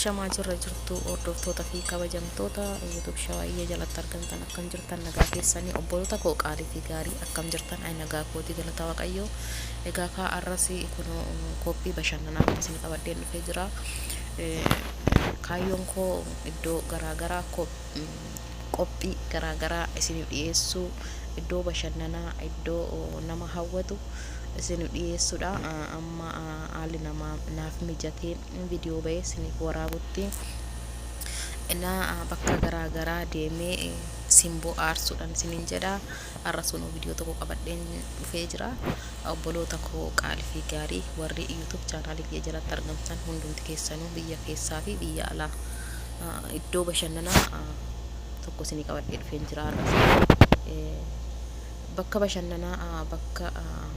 Ashamaa jirra jirtu hordoftoota fi kabajamtoota YouTube Shawaayee jalatti argamtan akkam jirtan nagaa keessanii obboloota koo qaalii fi gaarii akkam jirtan ay nagaa kooti galata waaqayyoo. Egaa ka arrasi kun qophii bashannanaa isin qabadheen dhufee jira. Kaayyoon koo iddoo garaagaraa qophii garaagaraa isiniif dhiyeessuu, iddoo bashannanaa, iddoo nama hawwatu isin dhiyeessuudha. Amma haalli naaf mijateen viidiyoo ba'ee isiniif waraabutti bakka garaagaraa deemee simboo aarsuudhaan isiniin jedha. Har'a sunuu viidiyoo tokko qabadheen dhufee jira. Obboloota koo qaalii fi gaarii warri YouTube chaanaalii kiyya jalatti argamtan hundumti keessanuu biyya keessaa fi biyya alaa iddoo bashannanaa tokko isinii qabadhee dhufeen jira. Bakka bashannanaa bakka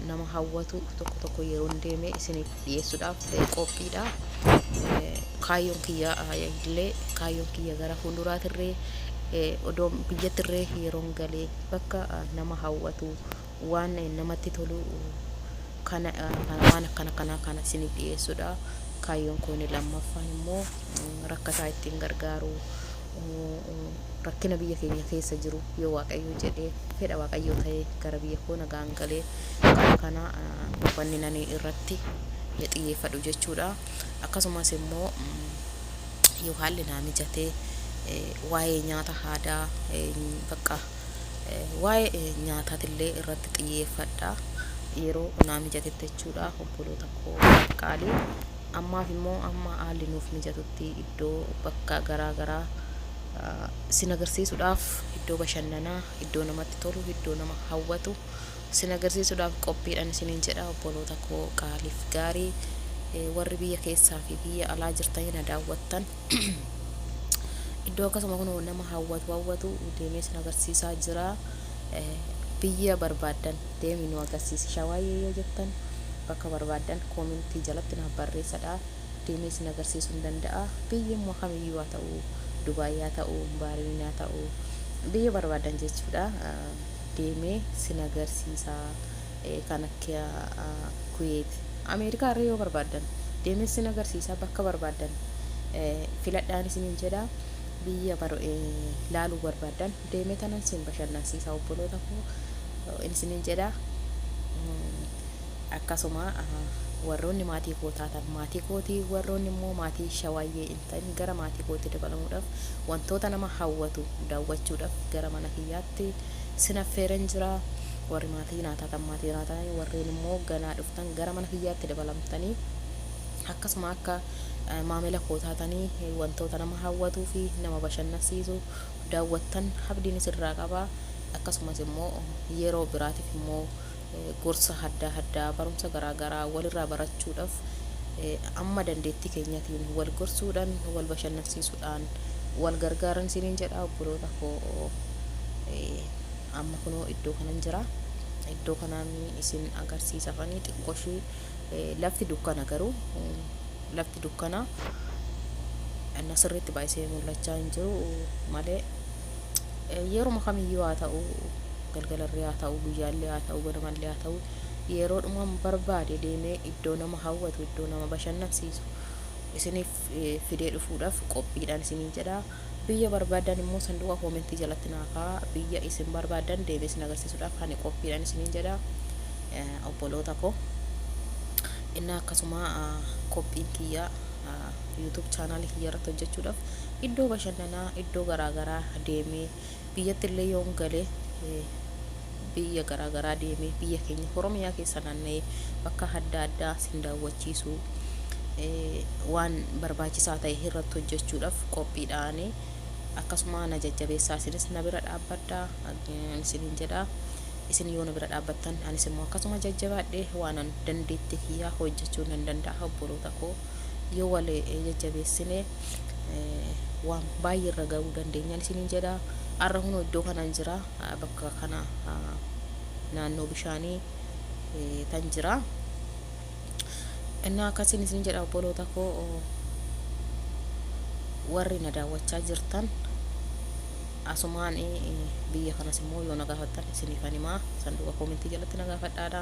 nama hawwatu tokko yeroo deemee isiniif dhiyeessuudhaaf qophiidha. Kaayyoon kiyya gara fuulduraatirree odoo biyyattirree yeroon galee bakka nama hawwatu waan namatti tolu kana waan akkana isiniif dhiyeessuudha. Kaayyoon kun lammaffaan immoo rakkataa ittiin gargaaru, rakkina biyya keenya keessa jiru yoo waaqayyo jedhee fedha waaqayyo ta'ee gara biyya koo nagaan galee kana wanni irratti xiyyeeffadhu jechuudha. Akkasumas immoo yoo haalli naa mijatee waa'ee nyaata aadaa bakka waa'ee nyaataatillee irratti xiyyeeffadha yeroo naa mijatetti jechuudha. Obboloota koo qaalii ammaaf immoo amma haalli nuuf mijatutti iddoo bakka garaagaraa sin agarsiisuudhaaf, iddoo bashannanaa, iddoo namatti tolu, iddoo nama hawwatu sin agarsiisuudhaaf qophiidhaan isiniin jedha. Obboloota koo qaaliif gaarii warri biyya keessaa fi biyya alaa jirtan na daawwattan iddoo akkasuma kun nama hawwatu deemee sin agarsiisaa jira. Biyya barbaadan deemee nu agarsiisi Shawaayee yoo jettan bakka barbaadan koomentii jalatti naaf barreessadha. Deemee sin agarsiisuu hin danda'a. Biyyi immoo kamiyyuu haa ta'u, Dubaay haa ta'u, Baariin haa ta'u, biyya barbaadan jechuudha. Deemee sin agarsiisaa. Kan akka Kuweet, Ameerikaa irra yoo barbaadan deemee sin agarsiisaa. Bakka barbaadan filadhaan isiniin jedha. Biyya laaluu barbaadan deemee tanan sin bashannansiisaa obboloota koo isiniin jedha. Akkasuma warroonni maatii koo taatan maatii kootii, warroonni immoo maatii Shawaayee hin ta'in gara maatii kootii dabalamuudhaaf wantoota nama hawwatu daawwachuudhaaf gara mana kiyyaatti sin affeeran jira. Warri maatii naa taatan warreen immoo ganaa dhuftan gara mana kiyyaatti dabalamtanii akkasuma akka maamila koo taatanii wantoota nama hawwatuu fi nama bashannansiisu daawwattan abdiin isirraa qaba. Akkasumas immoo yeroo biraatiif immoo gorsa adda barumsa garaagaraa walirraa barachuudhaaf amma dandeettii keenyatiin wal gorsuudhaan, wal bashannansiisuudhaan wal gargaaran isiniin jedha. Obboloota koo amma kunoo iddoo kanan jira. Iddoo kanaan isin agarsiisafanii xiqqooshii lafti dukkana garuu lafti dukkana sirriitti baay'isee mul'achaa hin jiru malee yeroo kamiyyuu haa ta'u, galgalarree haa ta'u, guyyaallee haa ta'u, ganamallee haa ta'u, yeroodhuma barbaade deemee iddoo nama hawwatu, iddoo nama bashannansiisu isiniif fidee dhufuudhaaf qophiidhaan isiniin jedha. Biyya barbaadan immoo sanduuqa koomentii jalatti naafaa biyya isin barbaadan deemee isin agarsiisuudhaaf ani qophiidhaan isiniin jedha. Obboloota koo akkasuma qophiin kiyya YouTube chaanaalii kiyya irratti hojjechuudhaaf iddoo bashannanaa, iddoo garaagaraa deemee biyyattillee yoon galee biyya garaagaraa deemee biyya keenya Oromiyaa keessa naanna'ee bakka adda sin daawwachiisu waan barbaachisaa ta'e irratti hojjechuudhaaf qophiidhaan akkasuma na jajjabeessaa. Isinis na bira dhaabbadhaa isiniin jedha. Isin yoo na bira dhaabbattan anis immoo akkasuma jajjabaadhee waan dandeettii kiyyaa hojjechuu nan danda'a. Obboloota koo yoo wal jajjabeessine waan baay'ee irra gahuu dandeenya isiniin jedha. Har'a kunoo iddoo kanan jira. Bakka kana naannoo bishaanii tan jira. Akkasiin isiniin jedha obboloota koo warri na daawwachaa jirtan asumaan biyya kanas immoo yoo na gaafattan isiniifan himaa sanduuqa koomentii jalatti na gaafadhaadha.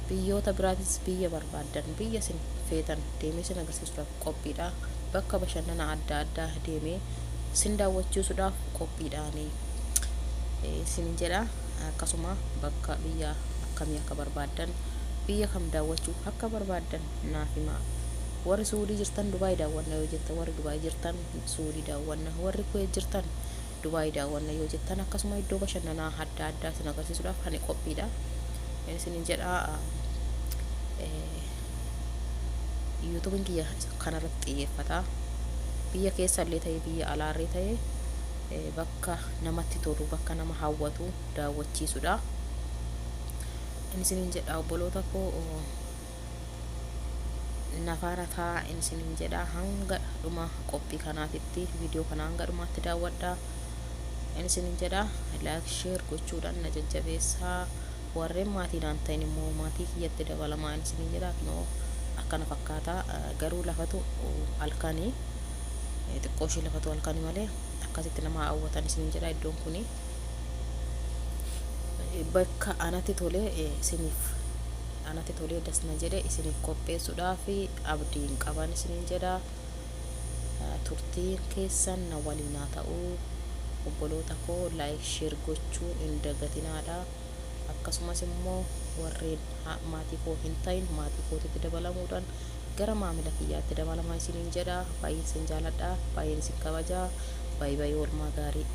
Biyyoota biraatis biyya barbaadan biyya isin feetan deemee isin agarsiisuudhaaf qophiidha. bakka bashannana adda addaa deemee sin daawwachiisuudhaaf qophiidhaani isinin jedha. Akkasuma bakka biyya akkamii akka barbaaddan, biyya kam daawwachuu akka barbaaddan naaf himaa. Warri Suudii jirtan Dubaay daawwanna yoo jettan, warri Dubaay jirtan Suudii daawwanna, warri Kuwait jirtan Dubaay daawwanna yoo jettan, akkasuma iddoo bashannanaa adda addaa isin agarsiisuudhaaf ani qophiidha isinin jedha. YouTubein kiyya kanarratti xiyyeeffata. Biyya keessallee ta'e biyya alaarree ta'e bakka namatti tolu, bakka nama hawwatu daawwachiisuudha isinin jedha. Obboloota koo nafaana ta'a isinin jedha. Hanga dhuma qophii kanaatitti viidiyoo kana hanga dhumaatti daawwadha isinin jedha. Like share gochuudhaan na jajjabeessaa. Warreen maatiidhaan ta'in immoo maatii kiyyatti dabalamaa isinin jedha. Kunoo akkana fakkaata. Garuu lafatu halkanii xiqqoo ishee lafatu halkanii malee akkasitti nama hawwatan isinin jedha. Iddoon kuni bakka anatti tolee isiniif anatti tolee dasna jedhe isiniif qopheessuudhaaf abdiin qaban isinin jedha. Turtiin keessan na waliin haa ta'u. Obboloota koo like share gochuun hin dagatinaadha. Akkasumas immoo warreen maatii koo hin ta'in maatii kootitti dabalamuudhaan gara maamila kiyyaatti dabalamaa isinin jedha. Baay'ee isin jaaladha, baay'ee isin kabajaa. Baay'ee oolmaa gaarii.